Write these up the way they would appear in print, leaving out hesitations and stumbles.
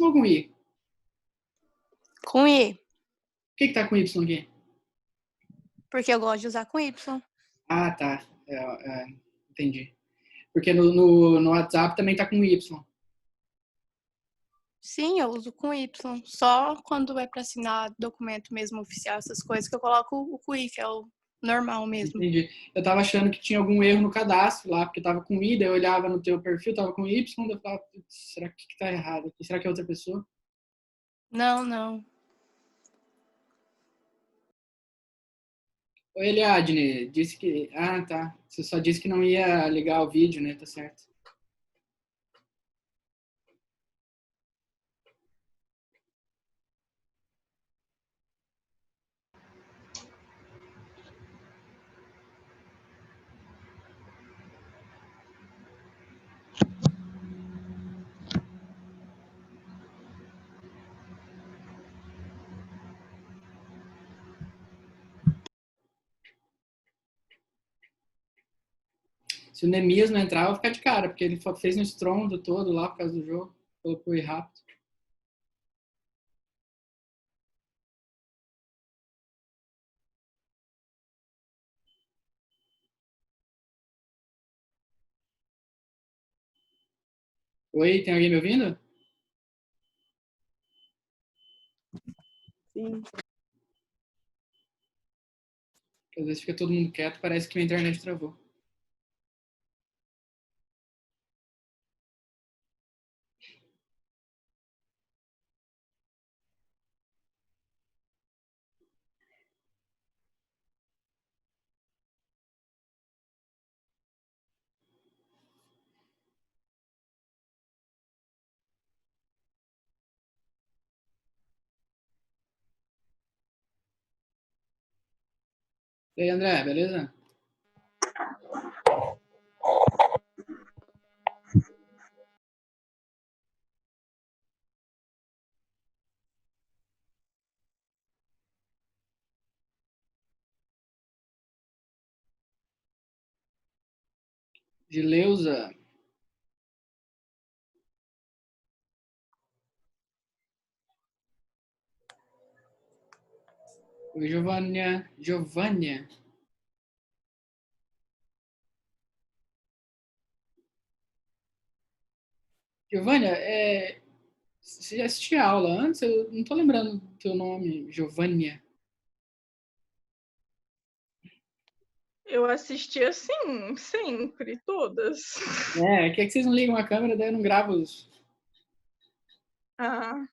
ou com Y? Com I. Por que tá com Y aqui? Porque eu gosto de usar com Y. Ah, tá. Entendi. Porque no WhatsApp também tá com Y. Sim, eu uso com Y. Só quando é para assinar documento mesmo oficial, essas coisas, que eu coloco o QI, que é o normal mesmo. Entendi. Eu tava achando que tinha algum erro no cadastro lá, porque tava com I, daí eu olhava no teu perfil, tava com Y, daí eu falava, será que tá errado aqui? Será que é outra pessoa? Não, não. Oi, Eliadne, disse que... Ah, tá. Você só disse que não ia ligar o vídeo, né? Tá certo. Se o Nemias não entrar, eu vou ficar de cara, porque ele fez um estrondo todo lá por causa do jogo. Colocou ir rápido. Oi, tem alguém me ouvindo? Sim. Porque às vezes fica todo mundo quieto, parece que minha internet travou. E aí, André, beleza? Gileuza. Oi, Giovânia. Giovânia. Giovânia, você já assistiu a aula antes? Eu não tô lembrando do teu nome, Giovânia. Eu assisti assim, sempre, todas. É que vocês não ligam a câmera, daí eu não gravo os... Ah,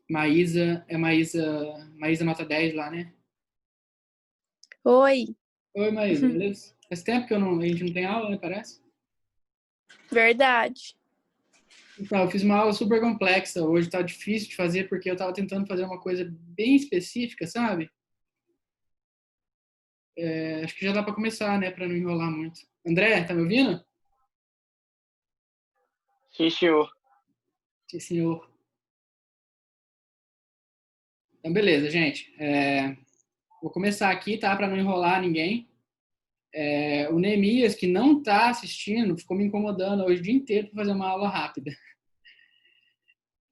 Maísa, Maísa nota 10 lá, né? Oi. Oi, Maísa, beleza? Faz tempo que a gente não tem aula, né, parece? Verdade. Então, eu fiz uma aula super complexa. Hoje tá difícil de fazer porque eu tava tentando fazer uma coisa bem específica, sabe? Acho que já dá para começar, né, para não enrolar muito. André, tá me ouvindo? Sim, senhor. Sim, senhor. Então, beleza, gente. Vou começar aqui, tá? Para não enrolar ninguém. O Neemias, que não tá assistindo, ficou me incomodando hoje o dia inteiro para fazer uma aula rápida.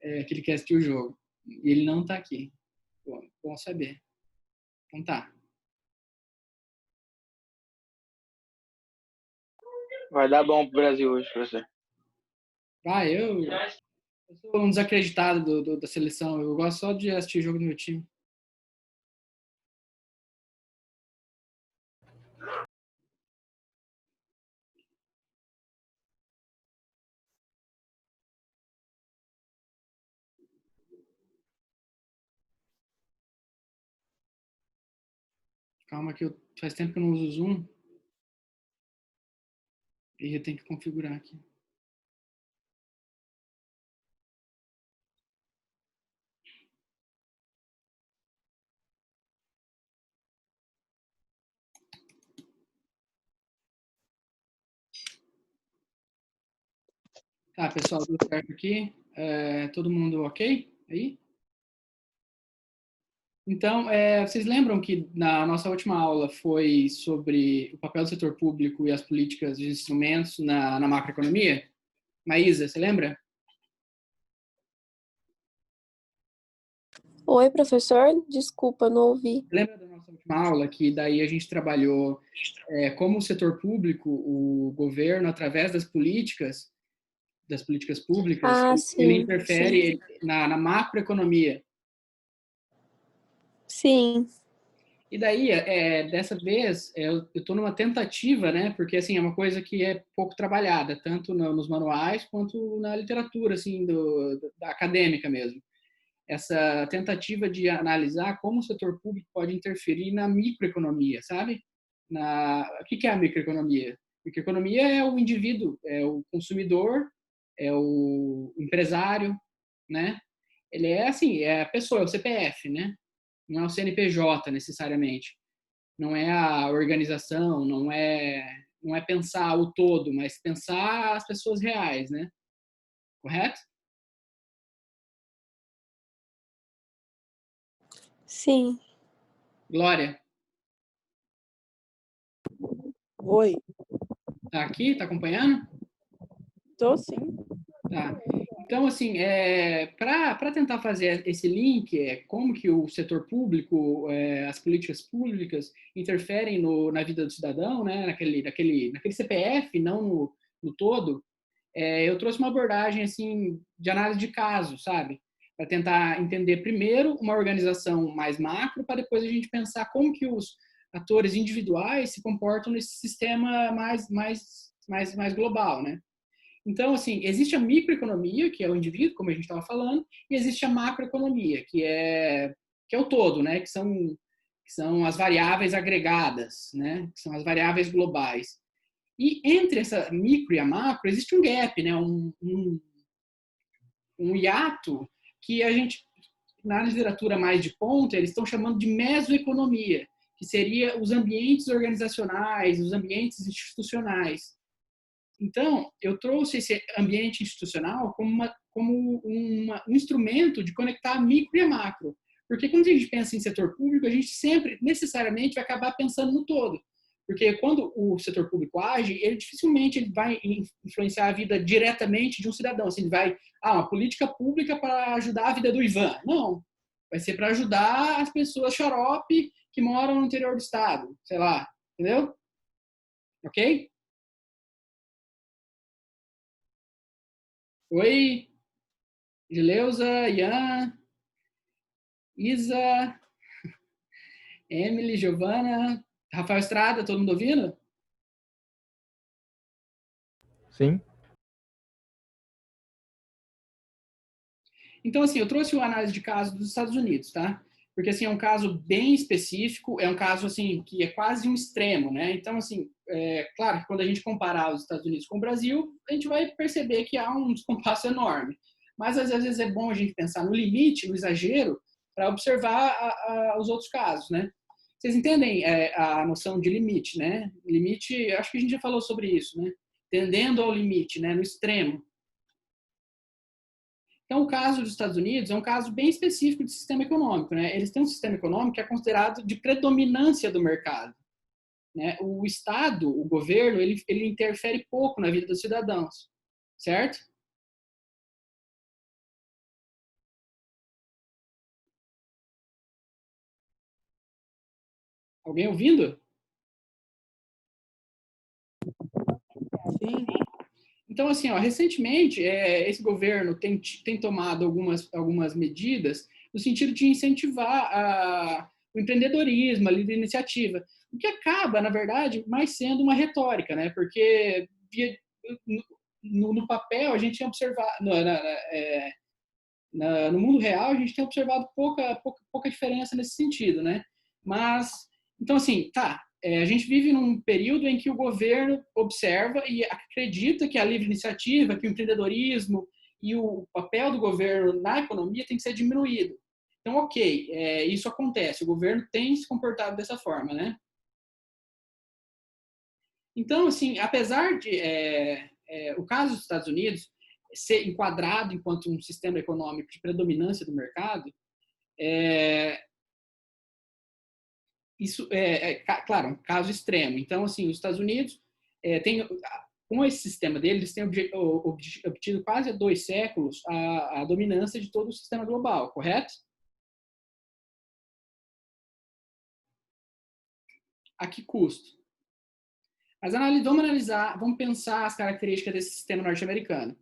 Que ele quer assistir o jogo. E ele não tá aqui. Bom saber. Então tá. Vai dar bom pro Brasil hoje, professor. Eu sou um desacreditado da seleção. Eu gosto só de assistir jogo do meu time. Calma que faz tempo que eu não uso o Zoom. E eu tenho que configurar aqui. Tá, pessoal, tudo certo aqui? Todo mundo ok aí? Então, vocês lembram que na nossa última aula foi sobre o papel do setor público e as políticas de instrumentos na macroeconomia? Maísa, você lembra? Oi, professor? Desculpa, não ouvi. Lembra da nossa última aula que daí a gente trabalhou como o setor público, o governo, através das políticas públicas, ele Sim, interfere na macroeconomia. sim. E daí, dessa vez, eu estou numa tentativa, né? Porque, assim, é uma coisa que é pouco trabalhada, tanto nos manuais quanto na literatura, assim, da acadêmica mesmo. Essa tentativa de analisar como o setor público pode interferir na microeconomia, sabe? O que é a microeconomia? Microeconomia é o indivíduo, é o consumidor, é o empresário, né? Ele é assim, é a pessoa, é o CPF, né? Não é o CNPJ necessariamente. Não é a organização, não é pensar o todo, mas pensar as pessoas reais, né? Correto? Sim. Glória, Oi, tá aqui? Tá acompanhando? tô sim. Tá. Então, assim, para tentar fazer esse link, como que o setor público, as políticas públicas interferem na vida do cidadão, né, naquele CPF, não no todo, eu trouxe uma abordagem, assim, de análise de caso, sabe? Para tentar entender primeiro uma organização mais macro, para depois a gente pensar como que os atores individuais se comportam nesse sistema mais global, né? Então, assim, existe a microeconomia, que é o indivíduo, como a gente estava falando, e existe a macroeconomia, que é o todo, né? Que são as variáveis agregadas, né? Que são as variáveis globais. E entre essa micro e a macro existe um gap, né? Um hiato que a gente, na literatura mais de ponta, eles estão chamando de mesoeconomia, que seria os ambientes organizacionais, os ambientes institucionais. Então, eu trouxe esse ambiente institucional como um instrumento de conectar a micro e a macro. Porque quando a gente pensa em setor público, a gente sempre, necessariamente, vai acabar pensando no todo. Porque quando o setor público age, ele dificilmente ele vai influenciar a vida diretamente de um cidadão. Assim, ele vai, uma política pública para ajudar a vida do Ivan. Não. Vai ser para ajudar as pessoas xarope que moram no interior do estado. Sei lá. Entendeu? Ok? Oi, Gileuza, Ian, Isa, Emily, Giovana, Rafael Estrada, todo mundo ouvindo? Sim. Então, assim, eu trouxe uma análise de caso dos Estados Unidos, tá? Porque, assim, é um caso bem específico, é um caso, assim, que é quase um extremo, né? Então, assim, claro que quando a gente comparar os Estados Unidos com o Brasil, a gente vai perceber que há um descompasso enorme. Mas, às vezes, é bom a gente pensar no limite, no exagero, para observar os outros casos, né? Vocês entendem a noção de limite, né? Limite, acho que a gente já falou sobre isso, né? Tendendo ao limite, né? No extremo. Então, o caso dos Estados Unidos é um caso bem específico de sistema econômico, né? Eles têm um sistema econômico que é considerado de predominância do mercado, né? O Estado, o governo, ele interfere pouco na vida dos cidadãos, certo? Alguém ouvindo? Sim. Então, assim, recentemente, esse governo tem tomado algumas medidas no sentido de incentivar o empreendedorismo, a livre iniciativa, o que acaba, na verdade, mais sendo uma retórica, né? Porque no papel a gente tem observado, no mundo real a gente tem observado pouca diferença nesse sentido, né? Mas, então, assim, a gente vive num período em que o governo observa e acredita que a livre iniciativa, que o empreendedorismo e o papel do governo na economia tem que ser diminuído. Então, ok, isso acontece, o governo tem se comportado dessa forma, né? Então, assim, apesar de o caso dos Estados Unidos ser enquadrado enquanto um sistema econômico de predominância do mercado, isso claro, um caso extremo. Então, assim, os Estados Unidos têm, com esse sistema deles, eles têm obtido quase há 2 séculos a dominância de todo o sistema global, correto? A que custo? Mas vamos pensar as características desse sistema norte-americano.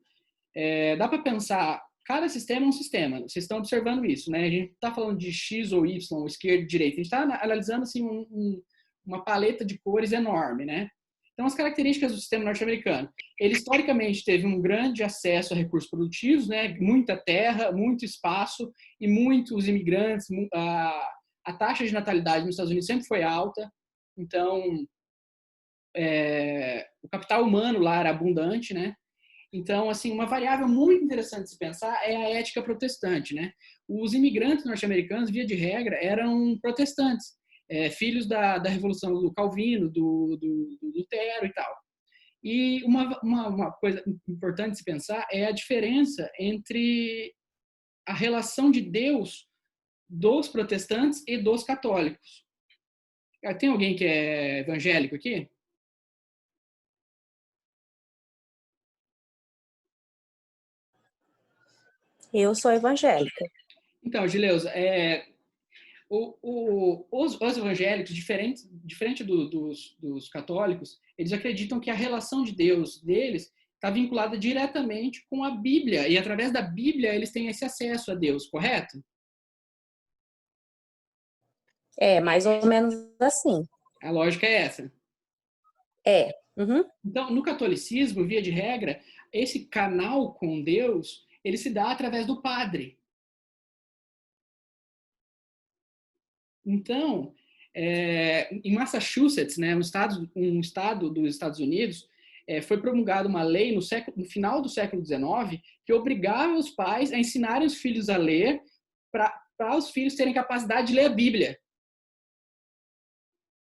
Dá para pensar, cada sistema é um sistema, vocês estão observando isso, né? A gente está falando de X ou Y, esquerda e direita, a gente está analisando assim, uma paleta de cores enorme, né? Então, as características do sistema norte-americano. Ele, historicamente, teve um grande acesso a recursos produtivos, né? Muita terra, muito espaço e muitos imigrantes. A taxa de natalidade nos Estados Unidos sempre foi alta, então o capital humano lá era abundante, né? Então, assim, uma variável muito interessante de se pensar é a ética protestante, né? Os imigrantes norte-americanos, via de regra, eram protestantes, filhos da Revolução do Calvino, do Lutero e tal. E uma coisa importante de se pensar é a diferença entre a relação de Deus dos protestantes e dos católicos. Tem alguém que é evangélico aqui? Eu sou evangélica. Então, Gileuza, os evangélicos, diferente dos católicos, eles acreditam que a relação de Deus deles está vinculada diretamente com a Bíblia, e através da Bíblia eles têm esse acesso a Deus, correto? Mais ou menos assim. A lógica é essa. Uhum. Então, no catolicismo, via de regra, esse canal com Deus, ele se dá através do padre. Então, em Massachusetts, né, um estado dos Estados Unidos, foi promulgada uma lei no final do século XIX que obrigava os pais a ensinarem os filhos a ler para os filhos terem capacidade de ler a Bíblia.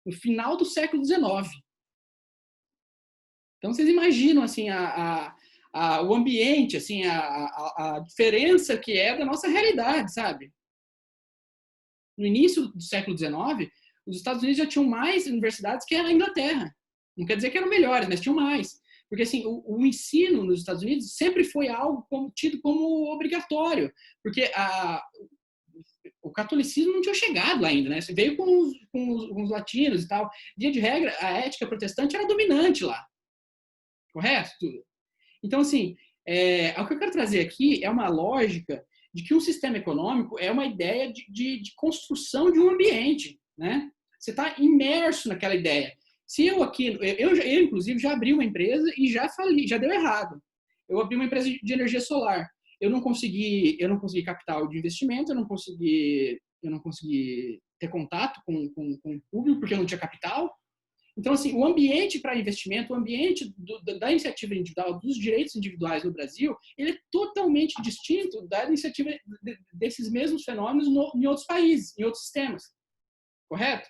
No final do século XIX. Então, vocês imaginam assim, o ambiente, assim, a diferença que é da nossa realidade, sabe? No início do século XIX, os Estados Unidos já tinham mais universidades que a Inglaterra. Não quer dizer que eram melhores, mas tinham mais. Porque assim, o ensino nos Estados Unidos sempre foi algo tido como obrigatório. Porque o catolicismo não tinha chegado lá ainda, né? Você veio com os latinos e tal. Via de regra, a ética protestante era dominante lá. Correto? Então, assim, o que eu quero trazer aqui é uma lógica de que um sistema econômico é uma ideia de construção de um ambiente, né? Você está imerso naquela ideia. Se eu aqui, eu inclusive já abri uma empresa e já falei, já deu errado. Eu abri uma empresa de energia solar. Eu não consegui capital de investimento, eu não consegui ter contato com o público porque eu não tinha capital. Então, assim, o ambiente para investimento, o ambiente da iniciativa individual, dos direitos individuais no Brasil, ele é totalmente distinto da iniciativa desses mesmos fenômenos em outros países, em outros sistemas. Correto?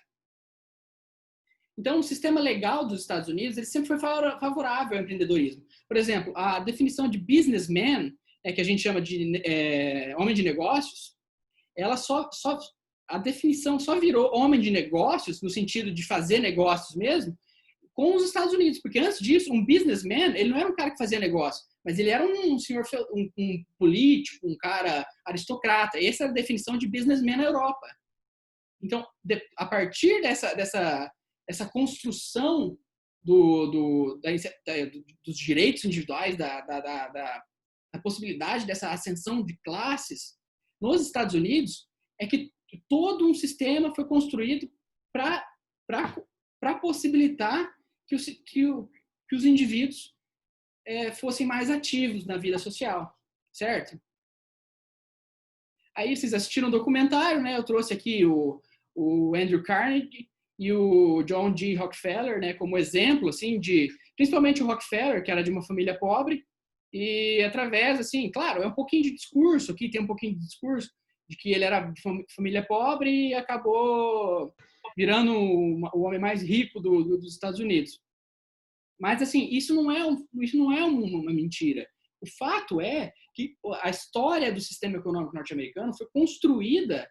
Então, o sistema legal dos Estados Unidos, ele sempre foi favorável ao empreendedorismo. Por exemplo, a definição de businessman, que a gente chama de homem de negócios, ela a definição só virou homem de negócios, no sentido de fazer negócios mesmo, com os Estados Unidos. Porque antes disso, um businessman, ele não era um cara que fazia negócio, mas ele era um senhor, um político, um cara aristocrata. Essa é a definição de businessman na Europa. Então, a partir dessa construção dos direitos individuais, da possibilidade dessa ascensão de classes, nos Estados Unidos, é que todo um sistema foi construído para possibilitar que os indivíduos fossem mais ativos na vida social, certo? Aí vocês assistiram um documentário, né? Eu trouxe aqui o Andrew Carnegie e o John D. Rockefeller, né? Como exemplo, assim, principalmente o Rockefeller, que era de uma família pobre, e através, assim, claro, é um pouquinho de discurso, aqui tem um pouquinho de discurso, de que ele era de família pobre e acabou virando o homem mais rico dos Estados Unidos. Mas, assim, isso não é uma mentira. O fato é que a história do sistema econômico norte-americano foi construída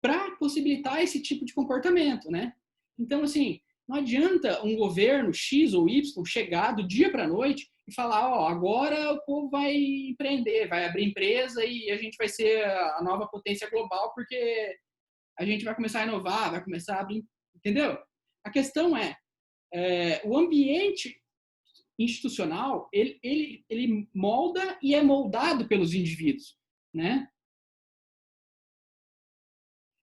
para possibilitar esse tipo de comportamento, né? Então, assim, não adianta um governo X ou Y chegar do dia para a noite e falar, ó, agora o povo vai empreender, vai abrir empresa e a gente vai ser a nova potência global porque a gente vai começar a inovar, vai começar a abrir, entendeu? A questão é, o ambiente institucional, ele molda e é moldado pelos indivíduos, né?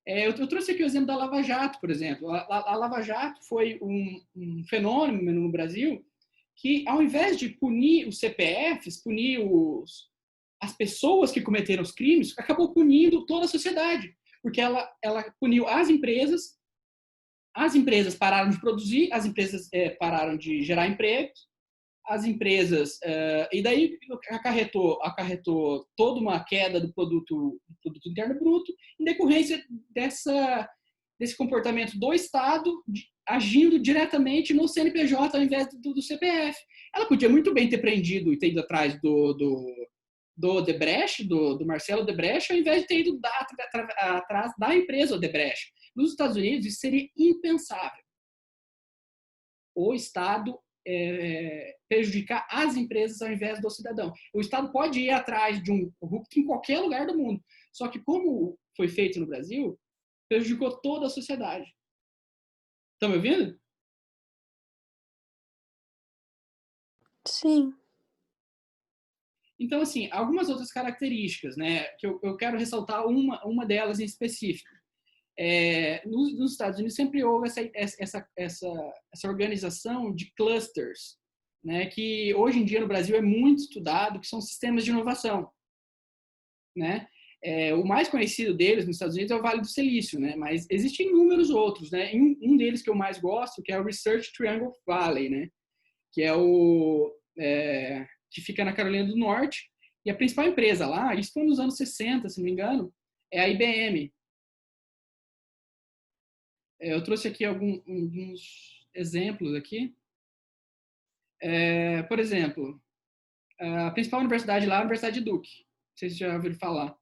Eu trouxe aqui o exemplo da Lava Jato, por exemplo. A Lava Jato foi um fenômeno no Brasil que, ao invés de punir os CPFs, punir as pessoas que cometeram os crimes, acabou punindo toda a sociedade, porque ela puniu as empresas pararam de produzir, as empresas pararam de gerar empregos, as empresas, e daí acarretou toda uma queda do produto interno bruto em decorrência desse comportamento do Estado agindo diretamente no CNPJ ao invés do CPF. Ela podia muito bem ter prendido e ter ido atrás do Odebrecht, do Marcelo Odebrecht, ao invés de ter ido atrás da empresa Odebrecht. Nos Estados Unidos, isso seria impensável. O Estado prejudicar as empresas ao invés do cidadão. O Estado pode ir atrás de um corrupto em qualquer lugar do mundo. Só que, como foi feito no Brasil, prejudicou toda a sociedade. Estão me ouvindo? Sim. Então, assim, algumas outras características, né, que eu quero ressaltar uma delas em específico. Nos Estados Unidos sempre houve essa organização de clusters, né, que hoje em dia no Brasil é muito estudado, que são sistemas de inovação, né? O mais conhecido deles nos Estados Unidos é o Vale do Silício, né? Mas existem inúmeros outros, né? Um deles que eu mais gosto, que é o Research Triangle Valley, né? Que que fica na Carolina do Norte, e a principal empresa lá, isso foi nos anos 60, se não me engano, é a IBM. Eu trouxe aqui alguns exemplos aqui. Por exemplo, a principal universidade lá é a Universidade de Duke. Não sei se já ouviram falar.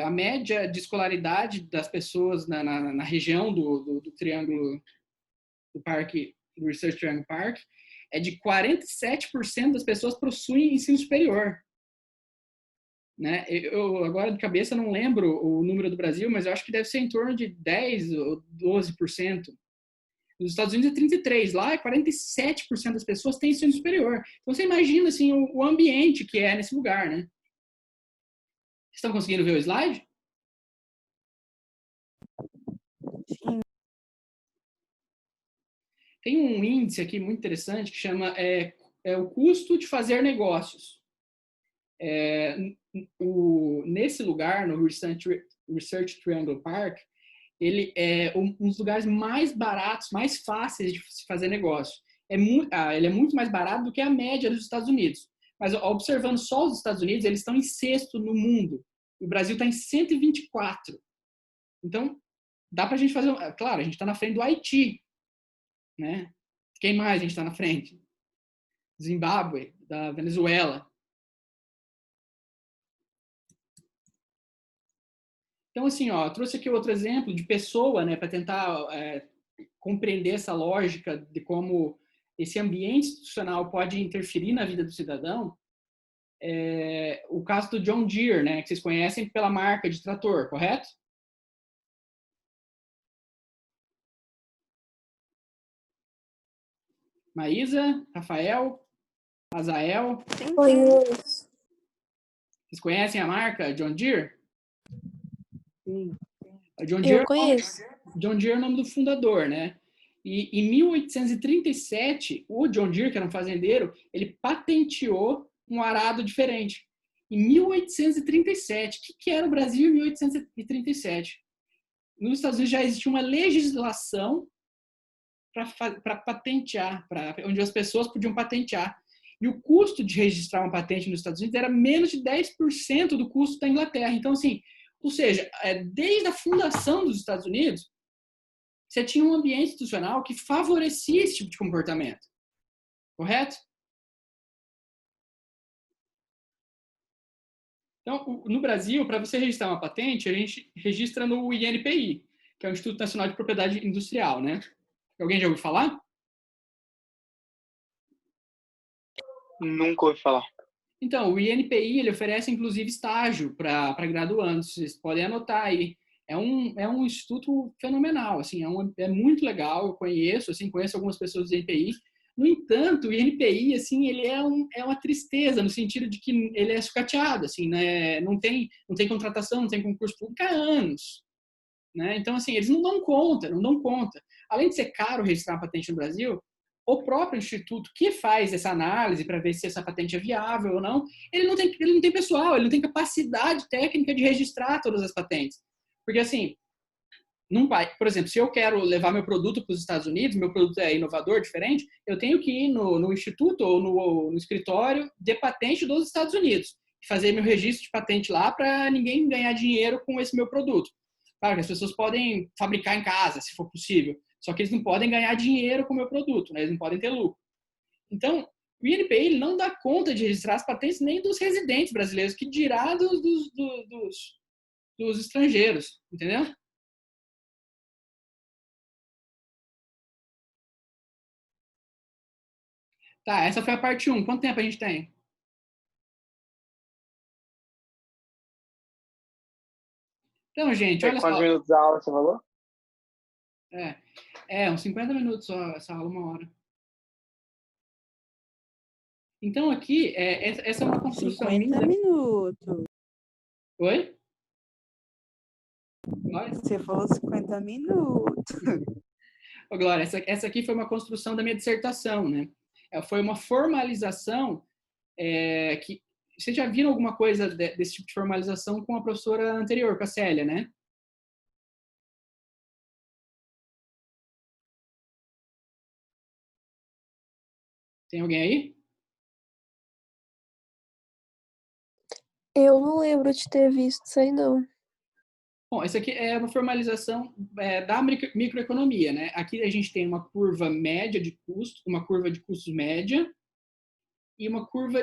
A média de escolaridade das pessoas na região do Triângulo do Parque, do Research Triangle Park, é de 47% das pessoas possuem ensino superior. Né? Eu agora de cabeça não lembro o número do Brasil, mas eu acho que deve ser em torno de 10 ou 12%. Nos Estados Unidos é 33%, lá é 47% das pessoas têm ensino superior. Então você imagina assim, o ambiente que é nesse lugar, né? Vocês estão conseguindo ver o slide? Sim. Tem um índice aqui muito interessante que chama o custo de fazer negócios. Nesse lugar, no Research Triangle Park, ele é um dos lugares mais baratos, mais fáceis de se fazer negócio. Ele é muito mais barato do que a média dos Estados Unidos. Mas observando só os Estados Unidos, eles estão em sexto no mundo. O Brasil está em 124. Então, dá para a gente fazer... Claro, a gente está na frente do Haiti, né? Quem mais a gente está na frente? Zimbábue, da Venezuela. Então, assim, eu trouxe aqui outro exemplo de pessoa, né, para tentar compreender essa lógica de como esse ambiente institucional pode interferir na vida do cidadão. O caso do John Deere, né, que vocês conhecem pela marca de trator, correto? Maísa, Rafael, Azael. Conheço. Vocês conhecem a marca John Deere? Sim. John Deere, Eu conheço. John Deere é o nome do fundador, né? E em 1837, o John Deere, que era um fazendeiro, ele patenteou um arado diferente. Em 1837, o que era o Brasil em 1837? Nos Estados Unidos já existia uma legislação para patentear, onde as pessoas podiam patentear. E o custo de registrar uma patente nos Estados Unidos era menos de 10% do custo da Inglaterra. Então, assim, ou seja, desde a fundação dos Estados Unidos, você tinha um ambiente institucional que favorecia esse tipo de comportamento. Correto? Então, no Brasil, para você registrar uma patente, a gente registra no INPI, que é o Instituto Nacional de Propriedade Industrial, né? Alguém já ouviu falar? Nunca ouvi falar. Então, o INPI, ele oferece, inclusive, estágio para graduandos. Vocês podem anotar aí. É um instituto fenomenal, assim, é muito legal, eu conheço algumas pessoas do INPI. No entanto, o INPI, assim, ele é uma tristeza, no sentido de que ele é sucateado, assim, né? Não tem contratação, não tem concurso público há anos, né? Então, assim, eles não dão conta. Além de ser caro registrar uma patente no Brasil, o próprio instituto que faz essa análise para ver se essa patente é viável ou não, ele não tem pessoal, ele não tem capacidade técnica de registrar todas as patentes. Porque, assim, por exemplo, se eu quero levar meu produto para os Estados Unidos, meu produto é inovador, diferente, eu tenho que ir no instituto ou no escritório de patente dos Estados Unidos, fazer meu registro de patente lá para ninguém ganhar dinheiro com esse meu produto. Claro que as pessoas podem fabricar em casa, se for possível, só que eles não podem ganhar dinheiro com o meu produto, né? Eles não podem ter lucro. Então, o INPI ele não dá conta de registrar as patentes nem dos residentes brasileiros, que dirá dos estrangeiros, entendeu? Tá, essa foi a parte 1. Quanto tempo a gente tem? Então, gente, olha Quantos só. minutos da aula você falou? Uns 50 minutos só, essa aula, 1 hora. Então, aqui, essa é uma construção 50 minha. minutos. Oi? Glória? Você falou 50 minutos. Ô, Glória, essa aqui foi uma construção da minha dissertação, né? Foi uma formalização que... Vocês já viram alguma coisa desse tipo de formalização com a professora anterior, com a Célia, né? Tem alguém aí? Eu não lembro de ter visto isso aí, não. Bom, essa aqui é uma formalização da microeconomia, né? Aqui a gente tem uma curva média de custo, uma curva de custos média e uma curva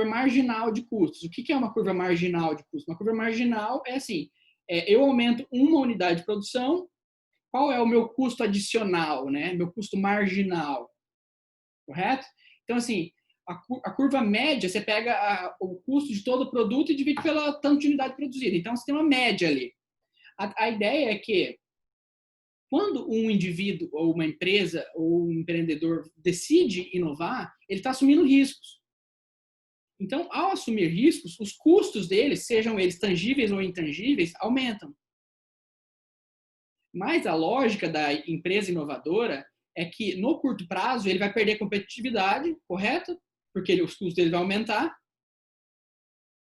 marginal de custos. O que é uma curva marginal de custos? Uma curva marginal é assim, eu aumento uma unidade de produção, qual é o meu custo adicional, né? Meu custo marginal, correto? Então, assim, a curva média, você pega o custo de todo o produto e divide pela tanto de unidade produzida. Então, você tem uma média ali. A ideia é que, quando um indivíduo, ou uma empresa, ou um empreendedor decide inovar, ele está assumindo riscos. Então, ao assumir riscos, os custos deles, sejam eles tangíveis ou intangíveis, aumentam. Mas a lógica da empresa inovadora é que, no curto prazo, ele vai perder competitividade, correto? Porque os custos dele vão aumentar.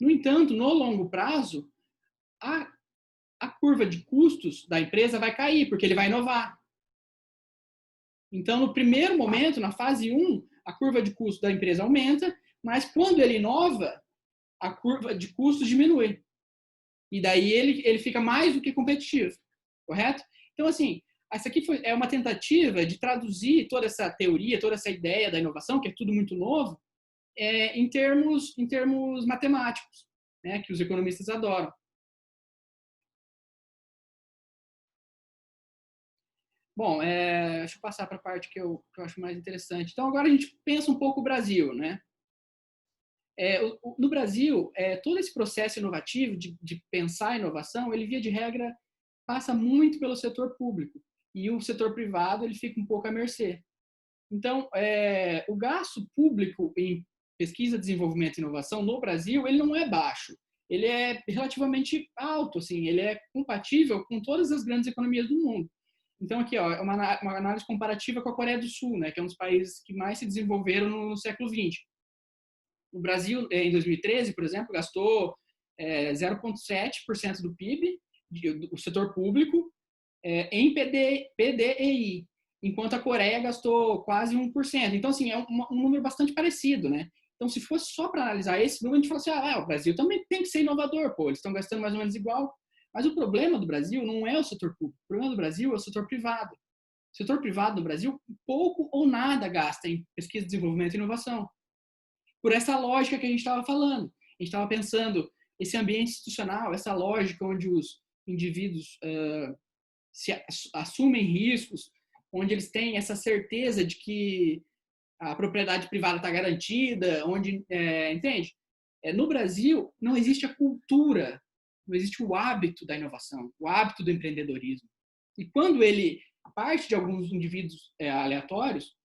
No entanto, no longo prazo, a curva de custos da empresa vai cair, porque ele vai inovar. Então, no primeiro momento, na fase 1, a curva de custos da empresa aumenta, mas quando ele inova, a curva de custos diminui. E daí ele fica mais do que competitivo, correto? Então, assim, essa aqui é uma tentativa de traduzir toda essa teoria, toda essa ideia da inovação, que é tudo muito novo, em termos matemáticos, né, que os economistas adoram. Bom, deixa eu passar para a parte que eu acho mais interessante. Então, agora a gente pensa um pouco o Brasil, né? No Brasil, todo esse processo inovativo de pensar a inovação, ele, via de regra, passa muito pelo setor público. E o setor privado, ele fica um pouco à mercê. Então, o gasto público em pesquisa, desenvolvimento e inovação no Brasil, ele não é baixo. Ele é relativamente alto, assim, ele é compatível com todas as grandes economias do mundo. Então, aqui, ó, uma análise comparativa com a Coreia do Sul, né, que é um dos países que mais se desenvolveram no século XX. O Brasil, em 2013, por exemplo, gastou 0,7% do PIB, do setor público, em PDEI, enquanto a Coreia gastou quase 1%. Então, assim, é um número bastante parecido, né? Então, se fosse só para analisar esse número, a gente fala assim, o Brasil também tem que ser inovador, pô, eles estão gastando mais ou menos igual. Mas o problema do Brasil não é o setor público, o problema do Brasil é o setor privado. O setor privado no Brasil pouco ou nada gasta em pesquisa, desenvolvimento e inovação. Por essa lógica que a gente estava falando. A gente estava pensando esse ambiente institucional, essa lógica onde os indivíduos assumem riscos, onde eles têm essa certeza de que a propriedade privada está garantida, onde, entende? No Brasil, não existe a cultura, não existe o hábito da inovação, o hábito do empreendedorismo. E quando ele parte de alguns indivíduos aleatórios,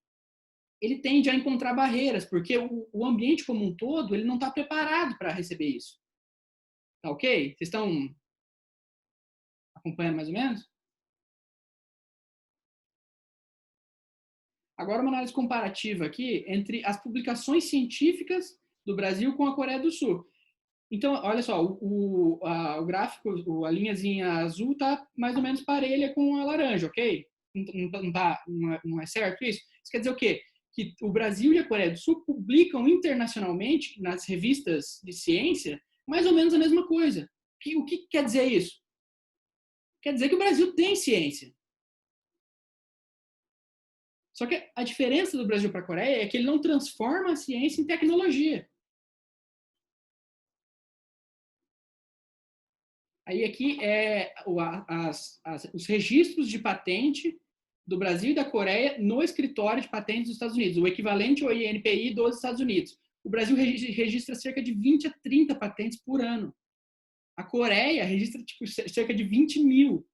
ele tende a encontrar barreiras, porque o ambiente como um todo, ele não está preparado para receber isso. Tá ok? Vocês estão acompanhando mais ou menos? Agora, uma análise comparativa aqui entre as publicações científicas do Brasil com a Coreia do Sul. Então, olha só, o gráfico, a linhazinha azul está mais ou menos parelha com a laranja, ok? Não é certo isso? Isso quer dizer o quê? Que o Brasil e a Coreia do Sul publicam internacionalmente nas revistas de ciência mais ou menos a mesma coisa. O que quer dizer isso? Quer dizer que o Brasil tem ciência. Só que a diferença do Brasil para a Coreia é que ele não transforma a ciência em tecnologia. Aí aqui os registros de patente do Brasil e da Coreia no escritório de patentes dos Estados Unidos, o equivalente ao INPI dos Estados Unidos. O Brasil registra cerca de 20 a 30 patentes por ano. A Coreia registra cerca de 20 mil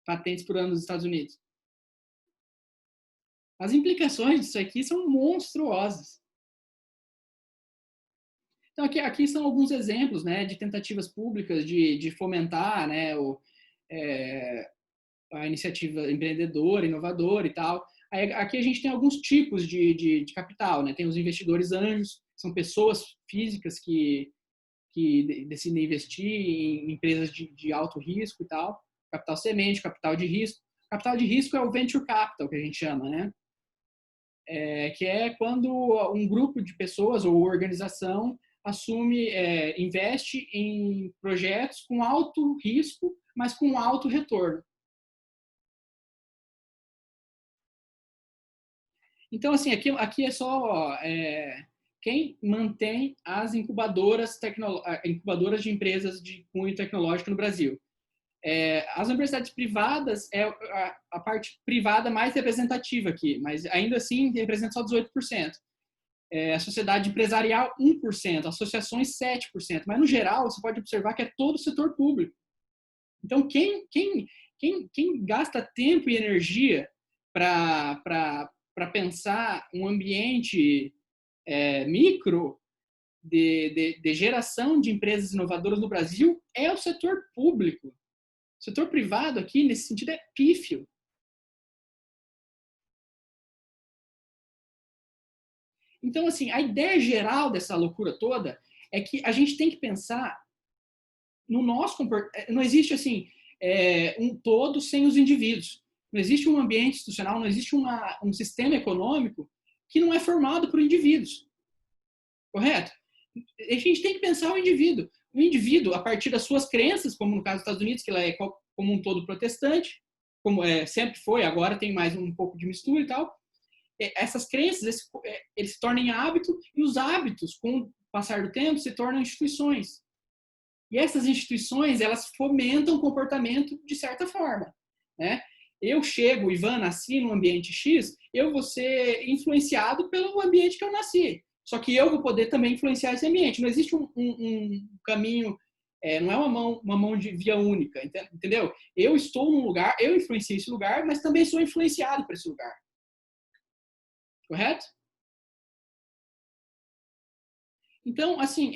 patentes por ano nos Estados Unidos. As implicações disso aqui são monstruosas. Então, aqui são alguns exemplos, né, de tentativas públicas de fomentar, né, a iniciativa empreendedora, inovadora e tal. Aí, aqui a gente tem alguns tipos de capital, né? Tem os investidores anjos, são pessoas físicas que decidem investir em empresas de alto risco e tal. Capital semente, capital de risco. Capital de risco é o venture capital, que a gente chama, né? Que é quando um grupo de pessoas ou organização investe em projetos com alto risco, mas com alto retorno. Então, assim, aqui é só quem mantém as incubadoras de empresas de cunho tecnológico no Brasil. As universidades privadas é a parte privada mais representativa aqui, mas ainda assim representa só 18%. A sociedade empresarial, 1%, associações, 7%. Mas, no geral, você pode observar que é todo o setor público. Então, quem gasta tempo e energia para pensar um ambiente micro de geração de empresas inovadoras no Brasil é o setor público. O setor privado aqui, nesse sentido, é pífio. Então, assim, a ideia geral dessa loucura toda é que a gente tem que pensar no nosso comportamento. Não existe, assim, um todo sem os indivíduos. Não existe um ambiente institucional, não existe um sistema econômico que não é formado por indivíduos. Correto? A gente tem que pensar o indivíduo. O indivíduo, a partir das suas crenças, como no caso dos Estados Unidos, que ela é como um todo protestante, como sempre foi, agora tem mais um pouco de mistura e tal. Essas crenças, eles se tornam hábito, e os hábitos, com o passar do tempo, se tornam instituições. E essas instituições, elas fomentam o comportamento de certa forma, né? Eu chego, Ivan, nasci num ambiente X, eu vou ser influenciado pelo ambiente que eu nasci. Só que eu vou poder também influenciar esse ambiente. Não existe um caminho, não é uma mão de via única, entendeu? Eu estou num lugar, eu influencio esse lugar, mas também sou influenciado por esse lugar. Correto? Então, assim,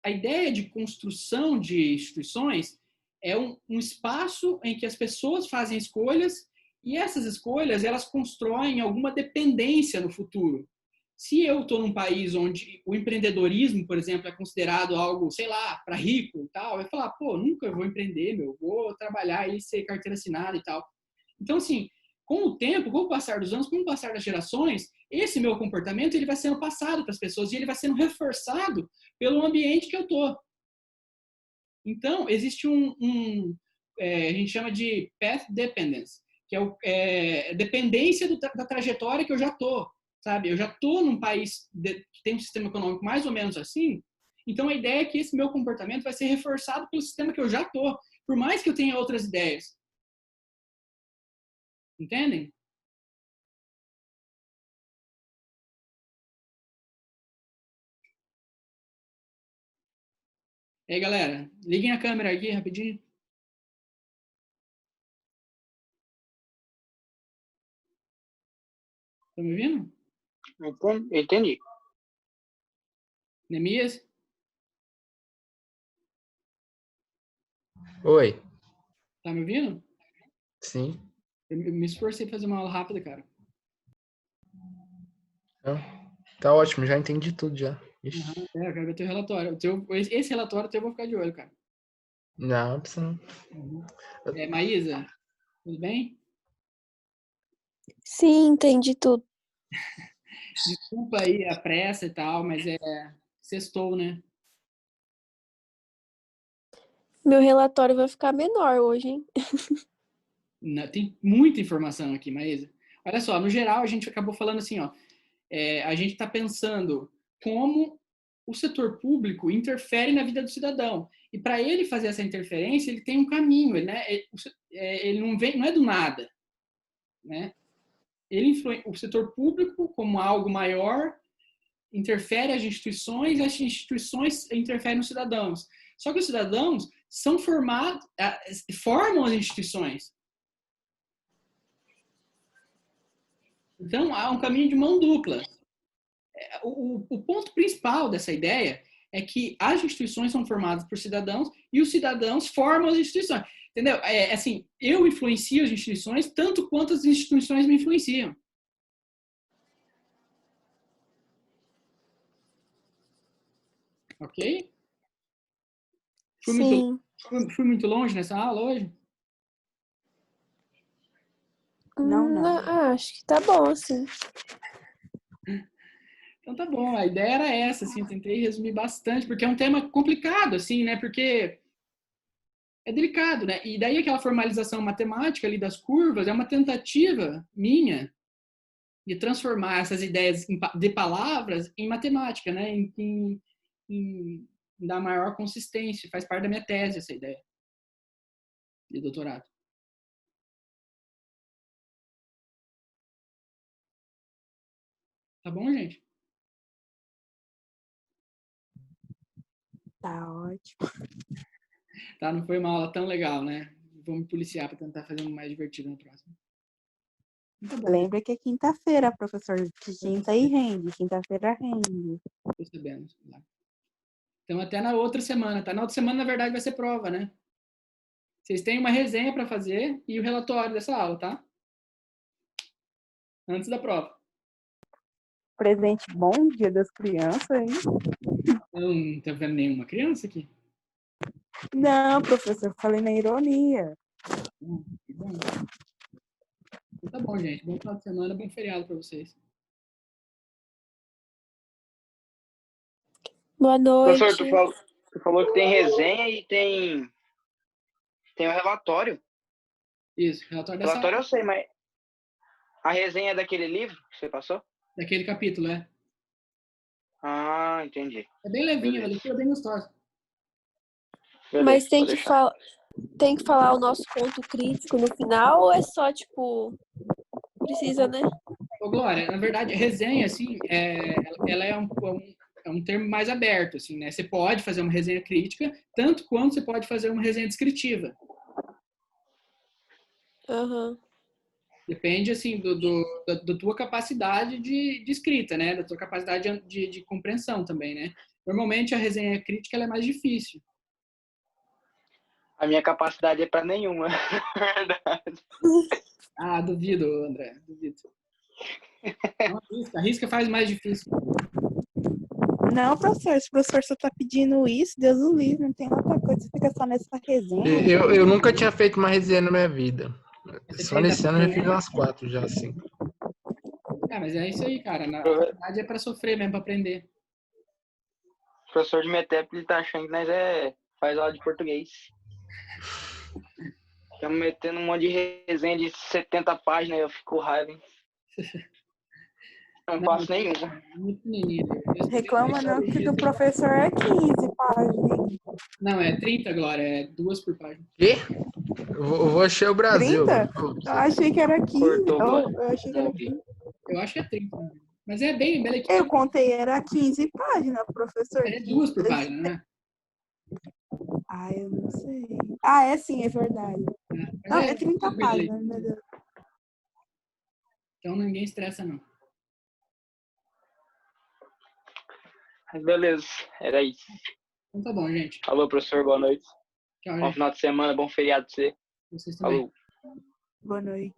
a ideia de construção de instituições é um espaço em que as pessoas fazem escolhas e essas escolhas, elas constroem alguma dependência no futuro. Se eu estou num país onde o empreendedorismo, por exemplo, é considerado algo, sei lá, para rico e tal, eu vou falar, pô, nunca vou empreender, vou trabalhar e ser carteira assinada e tal. Então, assim, com o tempo, com o passar dos anos, com o passar das gerações, esse meu comportamento ele vai sendo passado para as pessoas e ele vai sendo reforçado pelo ambiente que eu estou. Então, existe a gente chama de path dependence, que é dependência da trajetória que eu já estou, sabe? Eu já estou num país que tem um sistema econômico mais ou menos assim, Então, a ideia é que esse meu comportamento vai ser reforçado pelo sistema que eu já tô, por mais que eu tenha outras ideias. Entendem? E aí, galera, liguem a câmera aqui rapidinho. Tá me ouvindo? Entendi. Neemias? Oi. Tá me ouvindo? Sim. Eu me esforcei pra fazer uma aula rápida, cara. Não. Tá ótimo, já entendi tudo já. Ixi. Eu quero ver teu relatório. Esse relatório eu vou ficar de olho, cara. Não, precisa não. Maísa, tudo bem? Sim, entendi tudo. Desculpa aí a pressa e tal, mas sextou, né? Meu relatório vai ficar menor hoje, hein? Tem muita informação aqui, Maísa. Olha só, no geral, a gente acabou falando assim, ó. A gente está pensando como o setor público interfere na vida do cidadão. E para ele fazer essa interferência, ele tem um caminho, ele não é do nada, né? O setor público, como algo maior, interfere as instituições interferem nos cidadãos. Só que os cidadãos são formam as instituições. Então, há um caminho de mão dupla. O ponto principal dessa ideia é que as instituições são formadas por cidadãos e os cidadãos formam as instituições. Entendeu? Assim, eu influencio as instituições tanto quanto as instituições me influenciam. Ok? Sim. Fui muito longe nessa aula hoje? Não. Acho que tá bom, assim. Então tá bom, a ideia era essa, assim, eu tentei resumir bastante, porque é um tema complicado, assim, né, porque é delicado, né, e daí aquela formalização matemática ali das curvas é uma tentativa minha de transformar essas ideias de palavras em matemática, né, em dar maior consistência, faz parte da minha tese essa ideia de doutorado. Tá bom, gente? Tá ótimo. Tá, não foi uma aula tão legal, né? Vou me policiar para tentar fazer um mais divertido na próxima. Tá bom. Lembra que é quinta-feira, professor. Que quinta aí rende. Quinta-feira rende. Tô sabendo. Então, até na outra semana, tá? Na outra semana, na verdade, vai ser prova, né? Vocês têm uma resenha para fazer e o relatório dessa aula, tá? Antes da prova. Presente bom, Dia das Crianças, hein? Não tá vendo nenhuma criança aqui? Não, professor, falei na ironia. Que bom. Então, tá bom, gente. Bom final de semana, bom feriado para vocês. Boa noite. Professor, tu falou que tem resenha e tem o relatório. Isso, relatório dessa Relatório aula. eu sei, mas a resenha é daquele livro que você passou? Daquele capítulo, é. Ah, entendi. É bem levinho, a Beleza. leitura é bem gostosa. Beleza, Mas tem pode que, deixar. tem que falar o nosso ponto crítico no final ou é só, tipo, precisa, né? Ô, Glória, na verdade, resenha, assim, ela é um termo mais aberto, assim, né? Você pode fazer uma resenha crítica, tanto quanto você pode fazer uma resenha descritiva. Aham. Depende, assim, da tua capacidade de escrita, né? Da tua capacidade de compreensão também, né? Normalmente, a resenha crítica ela é mais difícil. A minha capacidade é para nenhuma. Verdade. Ah, duvido, André, duvido. Não, arrisca faz mais difícil. Não, professor, se o professor só tá pedindo isso, Deus o livre, não tem outra coisa, você fica só nessa resenha. Eu nunca tinha feito uma resenha na minha vida. Você Só fez nesse a ano eu já fiz resenha? umas 4 já, assim. Mas é isso aí, cara. Na verdade é para sofrer mesmo, para aprender. O professor de METEP, ele tá achando que nós faz aula de português. Estamos metendo um monte de resenha de 70 páginas e eu fico com raiva, hein? Não faço nenhum. Muito pequenininha. Reclama não que do professor é 15 páginas. Não, é 30 agora, é 2 por página. Quê? Eu vou achar o Brasil. 30? Eu achei que era 15. Cortou, Eu achei que era Não vi. 15. Eu acho que é 30. Né? Mas é bem Eu lequinho. contei, era 15 páginas, professor. É 2 por página, né? Ah, eu não sei. Ah, é sim, é verdade. Mas Não, é 30 tranquilo aí. páginas, meu Deus. Então ninguém estressa, não. Mas beleza, era isso. Então tá bom, gente. Falou, professor, boa noite. Tchau, Bom gente. final de semana, bom feriado pra você. Vocês também. Falou. Boa noite.